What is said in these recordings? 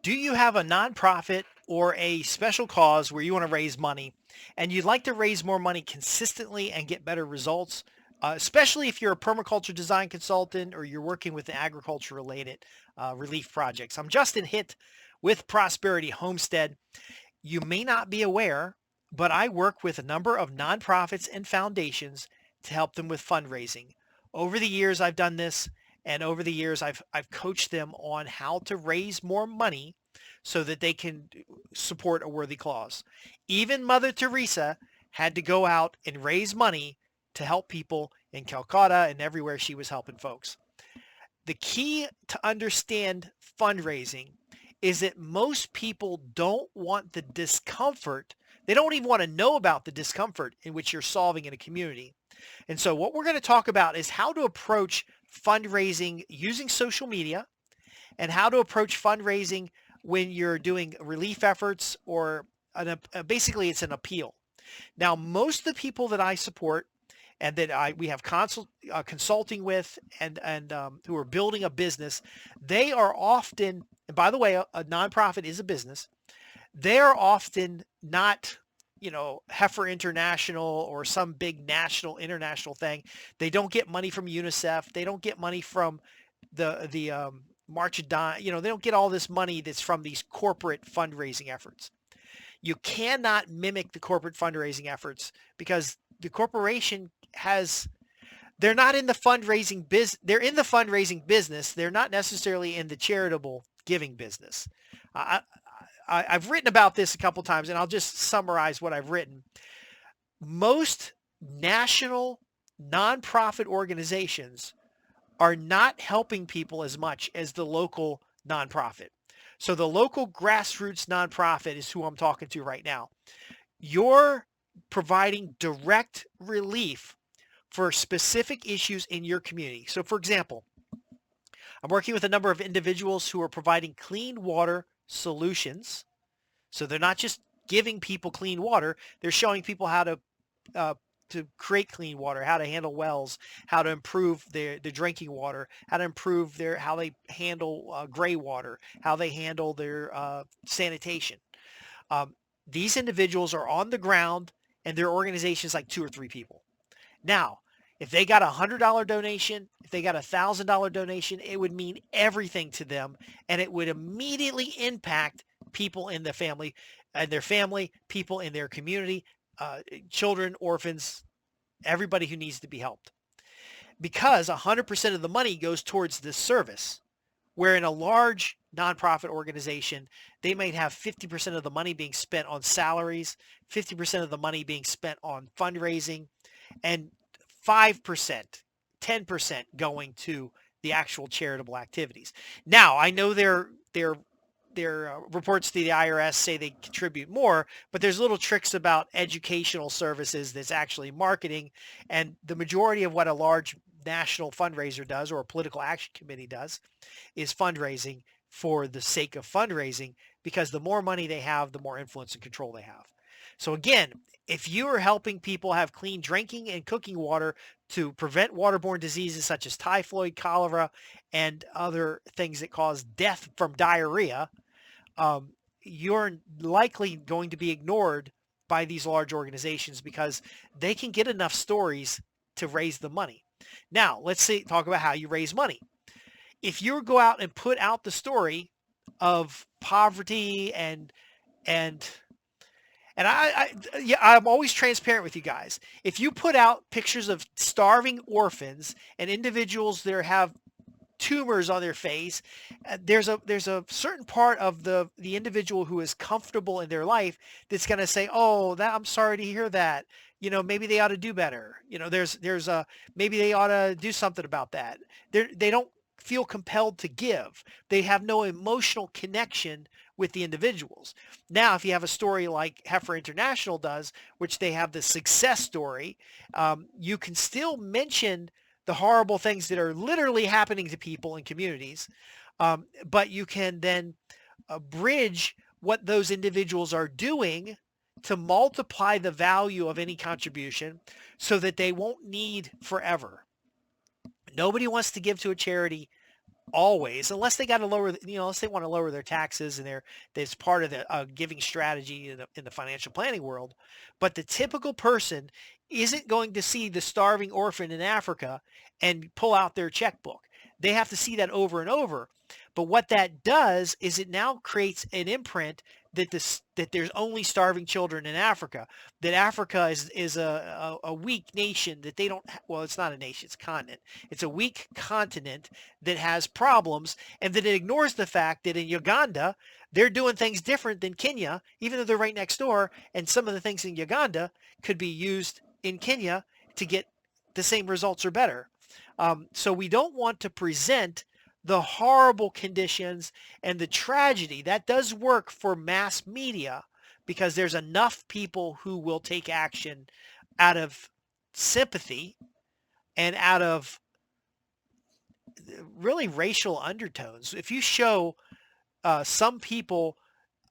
Do you have a nonprofit or a special cause where you want to raise money and you'd like to raise more money consistently and get better results? Especially if you're a permaculture design consultant or you're working with agriculture related relief projects. I'm Justin Hitt with Prosperity Homestead. You may not be aware, but I work with a number of nonprofits and foundations to help them with fundraising. Over the years, I've done this, and over the years, I've coached them on how to raise more money so that they can support a worthy cause. Even Mother Teresa had to go out and raise money to help people in Calcutta and everywhere she was helping folks. The key to understand fundraising is that most people don't want the discomfort. They don't even want to know about the discomfort in which you're solving in a community. And so what we're going to talk about is how to approach fundraising using social media and how to approach fundraising when you're doing relief efforts or basically it's an appeal. Now, most of the people that I support and that we have consulting with and who are building a business, they are often, and by the way, a nonprofit is a business. They are often not, Heifer International or some big national, international thing. They don't get money from UNICEF. They don't get money from the March of Dime. They don't get all this money that's from these corporate fundraising efforts. You cannot mimic the corporate fundraising efforts because the corporation has they're not in the fundraising business. They're in the fundraising business. They're not necessarily in the charitable giving business. I, I've written about this a couple times, and I'll just summarize what I've written. Most national nonprofit organizations are not helping people as much as the local nonprofit. So the local grassroots nonprofit is who I'm talking to right now. You're providing direct relief for specific issues in your community. So for example, I'm working with a number of individuals who are providing clean water solutions. So they're not just giving people clean water, they're showing people how uh, to create clean water, how to handle wells, how to improve their drinking water, how to improve how they handle gray water, how they handle their sanitation. Um, these individuals are on the ground and their organization is like 2 or 3 people. Now, if they got $100 donation, if they got $1,000 donation, it would mean everything to them, and it would immediately impact people in the family and their family, people in their community, children, orphans, everybody who needs to be helped. Because 100% of the money goes towards this service, where in a large nonprofit organization, they might have 50% of the money being spent on salaries, 50% of the money being spent on fundraising, and 5%, 10% going to the actual charitable activities. Now, I know their reports to the IRS say they contribute more, but there's little tricks about educational services that's actually marketing, and the majority of what a large national fundraiser does or a political action committee does is fundraising for the sake of fundraising because the more money they have, the more influence and control they have. So again, if you are helping people have clean drinking and cooking water to prevent waterborne diseases such as typhoid, cholera, and other things that cause death from diarrhea, um, you're likely going to be ignored by these large organizations because they can get enough stories to raise the money. Now, talk about how you raise money. If you go out and put out the story of poverty and yeah, I'm always transparent with you guys. If you put out pictures of starving orphans and individuals that have tumors on their face, there's a certain part of the individual who is comfortable in their life that's going to say, "Oh, that I'm sorry to hear that. Maybe they ought to do better. There's a maybe they ought to do something about that." They don't feel compelled to give. They have no emotional connection with the individuals. Now, if you have a story like Heifer International does, which they have the success story, you can still mention the horrible things that are literally happening to people in communities. But you can then bridge what those individuals are doing to multiply the value of any contribution so that they won't need forever. Nobody wants to give to a charity always, unless they got to lower, unless they want to lower their taxes and that's part of the giving strategy in the financial planning world. But the typical person isn't going to see the starving orphan in Africa and pull out their checkbook. They have to see that over and over. But what that does is it now creates an imprint that there's only starving children in Africa, that Africa is a weak nation, that they don't, well, it's not a nation, it's a continent. It's a weak continent that has problems, and that it ignores the fact that in Uganda, they're doing things different than Kenya, even though they're right next door. And some of the things in Uganda could be used in Kenya to get the same results or better. So we don't want to present the horrible conditions and the tragedy. That does work for mass media because there's enough people who will take action out of sympathy and out of really racial undertones. If you show some people,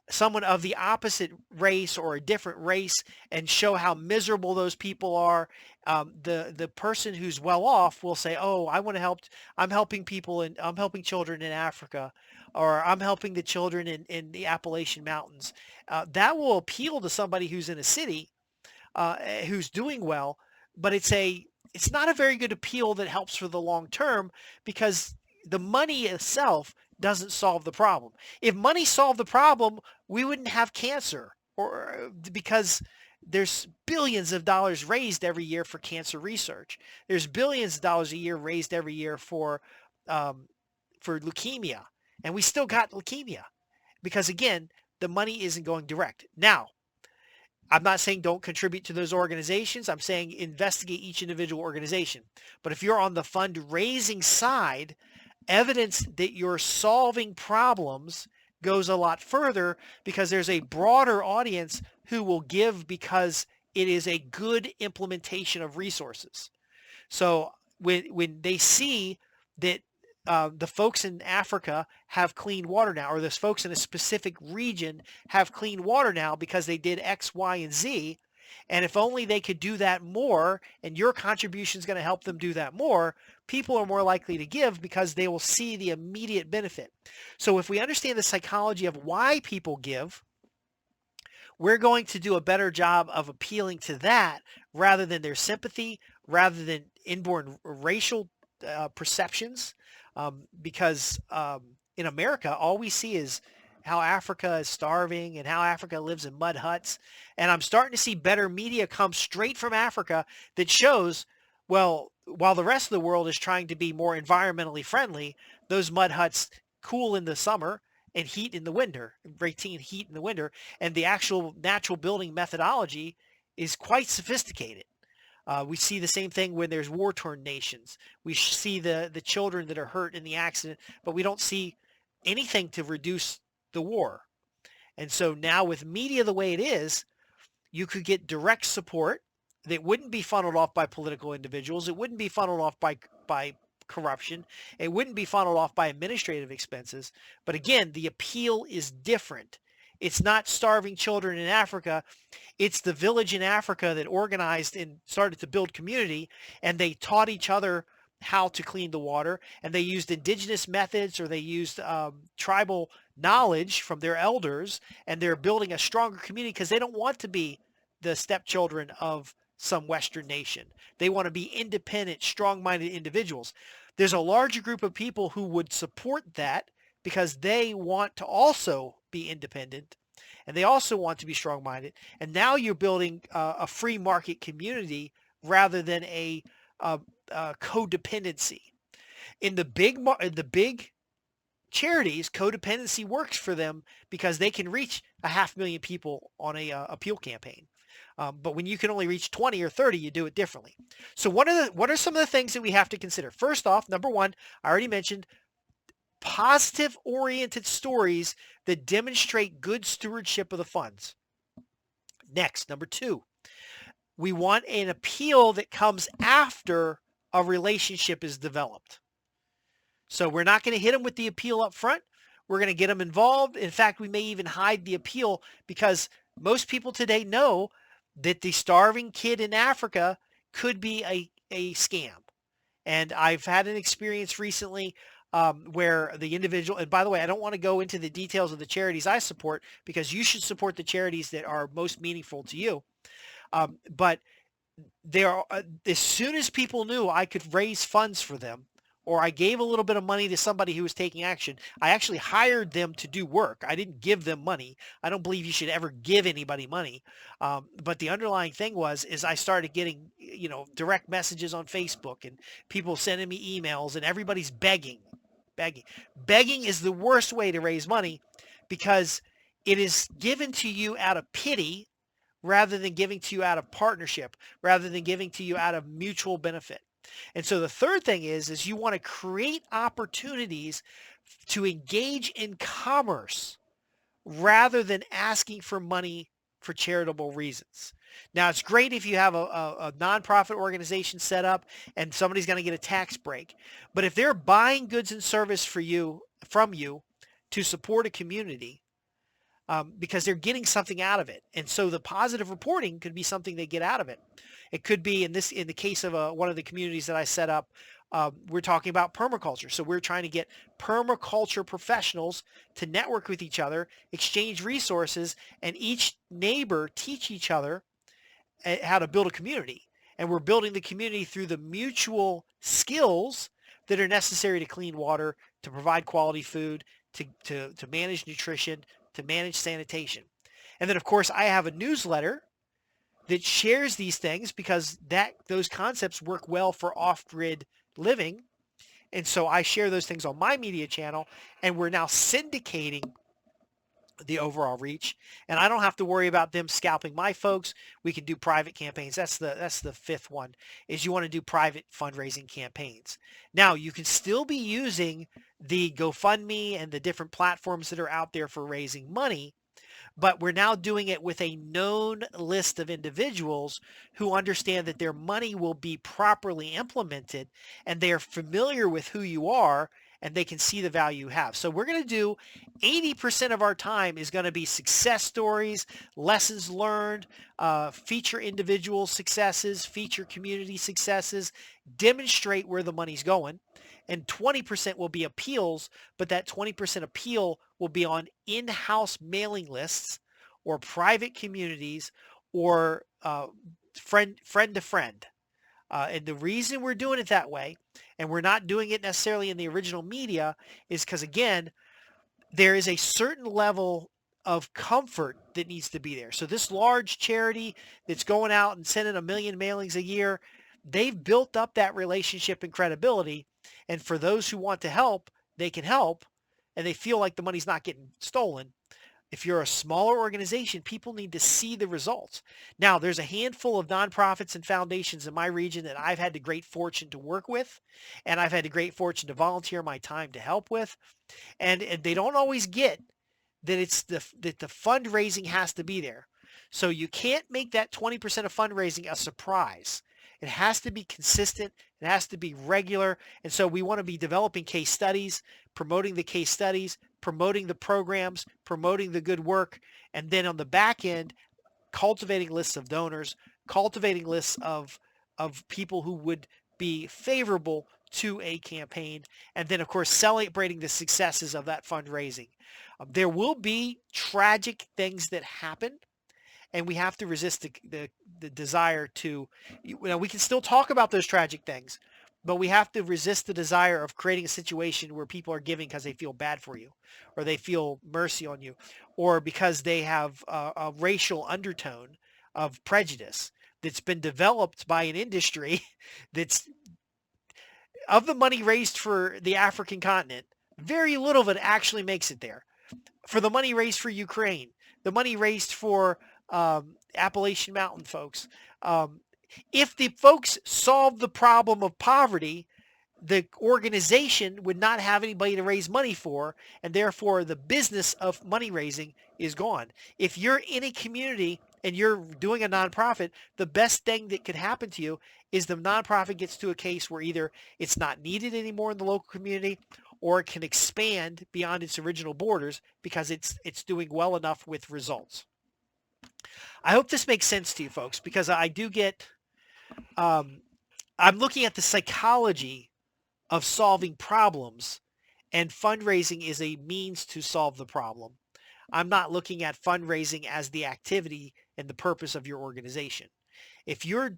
someone of the opposite race or a different race, and show how miserable those people are, the person who's well off will say, "Oh, I want to help. I'm helping people, and I'm helping children in Africa, or I'm helping the children in the Appalachian Mountains." That will appeal to somebody who's in a city, who's doing well, but it's not a very good appeal that helps for the long term, because the money itself doesn't solve the problem. If money solved the problem, we wouldn't have cancer, or because there's billions of dollars raised every year for cancer research. There's billions of dollars a year raised every year um, for leukemia, and we still got leukemia because again, the money isn't going direct. Now, I'm not saying don't contribute to those organizations. I'm saying investigate each individual organization. But if you're on the fundraising side, evidence that you're solving problems goes a lot further, because there's a broader audience who will give because it is a good implementation of resources. So when they see that the folks in Africa have clean water now, or those folks in a specific region have clean water now because they did X, Y, and Z, and if only they could do that more, and your contribution is going to help them do that more, people are more likely to give because they will see the immediate benefit. So if we understand the psychology of why people give, we're going to do a better job of appealing to that rather than their sympathy, rather than inborn racial perceptions. Because in America, all we see is how Africa is starving and how Africa lives in mud huts. And I'm starting to see better media come straight from Africa that shows, well, while the rest of the world is trying to be more environmentally friendly, those mud huts cool in the summer and heat in the winter, retain heat in the winter, and the actual natural building methodology is quite sophisticated. We see the same thing when there's war-torn nations. We see the children that are hurt in the accident, but we don't see anything to reduce the war. And so now with media the way it is, you could get direct support that wouldn't be funneled off by political individuals. It wouldn't be funneled off by corruption. It wouldn't be funneled off by administrative expenses. But again, the appeal is different. It's not starving children in Africa. It's the village in Africa that organized and started to build community, and they taught each other how to clean the water, and they used indigenous methods, or they used tribal knowledge from their elders, and they're building a stronger community because they don't want to be the stepchildren of some Western nation. They want to be independent, strong-minded individuals. There's a larger group of people who would support that because they want to also be independent, and they also want to be strong-minded. And now you're building a free market community rather than a codependency. In the big charities, codependency works for them because they can reach 500,000 people on a appeal campaign. But when you can only reach 20 or 30, you do it differently. So what are some of the things that we have to consider? First off, number one, I already mentioned, positive oriented stories that demonstrate good stewardship of the funds. Next, number two, we want an appeal that comes after a relationship is developed. So we're not going to hit them with the appeal up front. We're going to get them involved. In fact, we may even hide the appeal because most people today know that the starving kid in Africa could be a scam. And I've had an experience recently where the individual, and by the way, I don't want to go into the details of the charities I support because you should support the charities that are most meaningful to you. But there, as soon as people knew I could raise funds for them, or I gave a little bit of money to somebody who was taking action, I actually hired them to do work. I didn't give them money. I don't believe you should ever give anybody money. But the underlying thing is I started getting, direct messages on Facebook and people sending me emails, and everybody's begging. Begging is the worst way to raise money because it is given to you out of pity rather than giving to you out of partnership, rather than giving to you out of mutual benefit. And so the third thing is you want to create opportunities to engage in commerce rather than asking for money for charitable reasons. Now, it's great if you have a nonprofit organization set up and somebody's going to get a tax break. But if they're buying goods and service from you to support a community, because they're getting something out of it. And so the positive reporting could be something they get out of it. It could be in the case of one of the communities that I set up, we're talking about permaculture. So we're trying to get permaculture professionals to network with each other, exchange resources, and each neighbor teach each other how to build a community. And we're building the community through the mutual skills that are necessary to clean water, to provide quality food, to manage nutrition, to manage sanitation. And then, of course, I have a newsletter that shares these things because those concepts work well for off-grid living. And so I share those things on my media channel, and we're now syndicating the overall reach, and I don't have to worry about them scalping my folks. We can do private campaigns. That's the fifth one, is you want to do private fundraising campaigns. Now, you can still be using the GoFundMe and the different platforms that are out there for raising money, but we're now doing it with a known list of individuals who understand that their money will be properly implemented, and they are familiar with who you are, and they can see the value you have. So we're going to do 80% of our time is going to be success stories, lessons learned, feature individual successes, feature community successes, demonstrate where the money's going. And 20% will be appeals, but that 20% appeal will be on in-house mailing lists or private communities or friend to friend. And the reason we're doing it that way, and we're not doing it necessarily in the original media, is because, again, there is a certain level of comfort that needs to be there. So this large charity that's going out and sending 1 million mailings a year, they've built up that relationship and credibility. And for those who want to help, they can help, and they feel like the money's not getting stolen. If you're a smaller organization, people need to see the results. Now, there's a handful of nonprofits and foundations in my region that I've had the great fortune to work with, and I've had the great fortune to volunteer my time to help with. And they don't always get that the fundraising has to be there. So you can't make that 20% of fundraising a surprise. It has to be consistent. It has to be regular. And so we want to be developing case studies, promoting the case studies, promoting the programs, promoting the good work. And then on the back end, cultivating lists of donors, cultivating lists of people who would be favorable to a campaign, and then of course celebrating the successes of that fundraising. There will be tragic things that happen, and we have to resist the desire to, we can still talk about those tragic things, but we have to resist the desire of creating a situation where people are giving because they feel bad for you, or they feel mercy on you, or because they have a racial undertone of prejudice that's been developed by an industry that's of the money raised for the African continent, very little of it actually makes it there. For the money raised for Ukraine, the money raised for Appalachian Mountain folks, if the folks solved the problem of poverty, the organization would not have anybody to raise money for, and therefore the business of money raising is gone. If you're in a community and you're doing a nonprofit, the best thing that could happen to you is the nonprofit gets to a case where either it's not needed anymore in the local community, or it can expand beyond its original borders because it's doing well enough with results. I hope this makes sense to you folks, because I do get, I'm looking at the psychology of solving problems and fundraising is a means to solve the problem. I'm not looking at fundraising as the activity and the purpose of your organization. If you're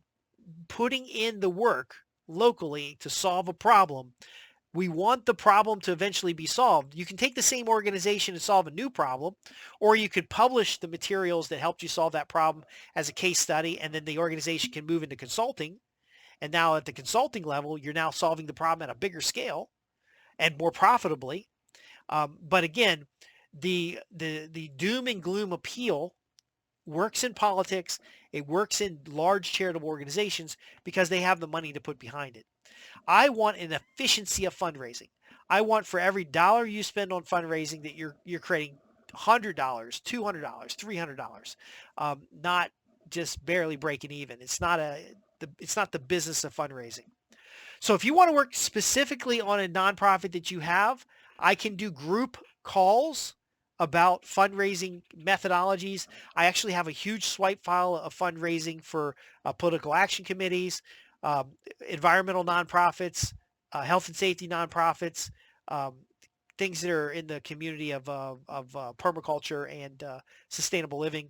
putting in the work locally to solve a problem, we want the problem to eventually be solved. You can take the same organization and solve a new problem, or you could publish the materials that helped you solve that problem as a case study, and then the organization can move into consulting. And now at the consulting level, you're now solving the problem at a bigger scale and more profitably. But again, the doom and gloom appeal works in politics. It works in large charitable organizations because they have the money to put behind it. I want an efficiency of fundraising. I want for every dollar you spend on fundraising that you're creating $100, $200, $300, not just barely breaking even. It's not the business of fundraising. So if you want to work specifically on a nonprofit that you have, I can do group calls about fundraising methodologies. I actually have a huge swipe file of fundraising for political action committees, um, environmental nonprofits, health and safety nonprofits, um, things that are in the community of permaculture and sustainable living.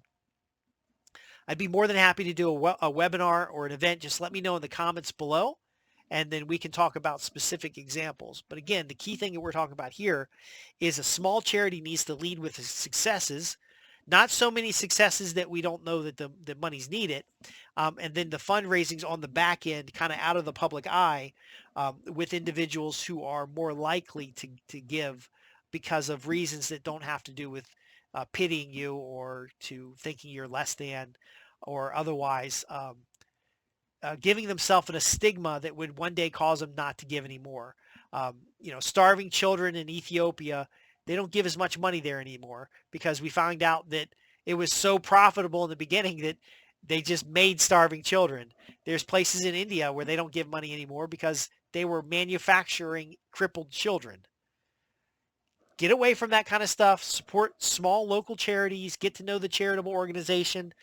I'd be more than happy to do a webinar or an event. Just let me know in the comments below, and then we can talk about specific examples. But again, the key thing that we're talking about here is a small charity needs to lead with successes, not so many successes that we don't know that the money's needed. And then the fundraising's on the back end, kind of out of the public eye, with individuals who are more likely to give because of reasons that don't have to do with pitying you or to thinking you're less than or otherwise giving themselves a stigma that would one day cause them not to give anymore. Starving children in Ethiopia, they don't give as much money there anymore because we found out that it was so profitable in the beginning that they just made starving children. There's places in India where they don't give money anymore because they were manufacturing crippled children. Get away from that kind of stuff. Support small local charities. Get to know the charitable organization.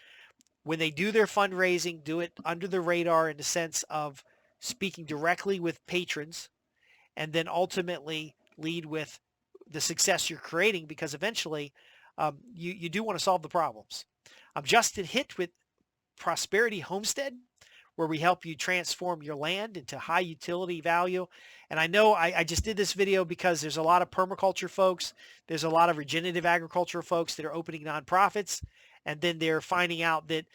When they do their fundraising, do it under the radar in the sense of speaking directly with patrons, and then ultimately lead with the success you're creating because eventually you do want to solve the problems. I'm Justin Hitt with Prosperity Homestead, where we help you transform your land into high utility value. And I know I just did this video because there's a lot of permaculture folks. There's a lot of regenerative agriculture folks that are opening nonprofits. And then they're finding out that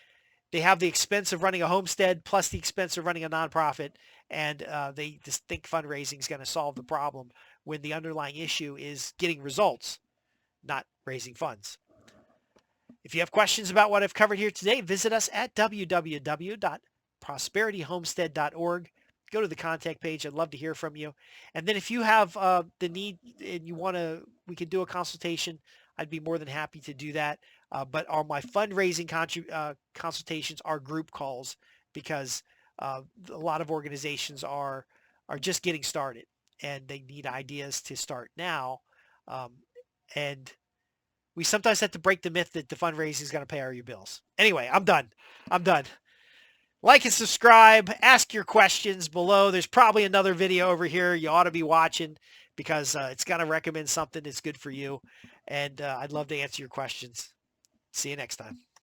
they have the expense of running a homestead plus the expense of running a nonprofit. And they just think fundraising is going to solve the problem when the underlying issue is getting results, not raising funds. If you have questions about what I've covered here today, visit us at www.prosperityhomestead.org. Go to the contact page. I'd love to hear from you. And then if you have the need and you want to, we can do a consultation. I'd be more than happy to do that. But my fundraising consultations are group calls because a lot of organizations are just getting started and they need ideas to start now. And we sometimes have to break the myth that the fundraising is going to pay all your bills. Anyway, I'm done. Like and subscribe. Ask your questions below. There's probably another video over here you ought to be watching because it's going to recommend something that's good for you. And I'd love to answer your questions. See you next time.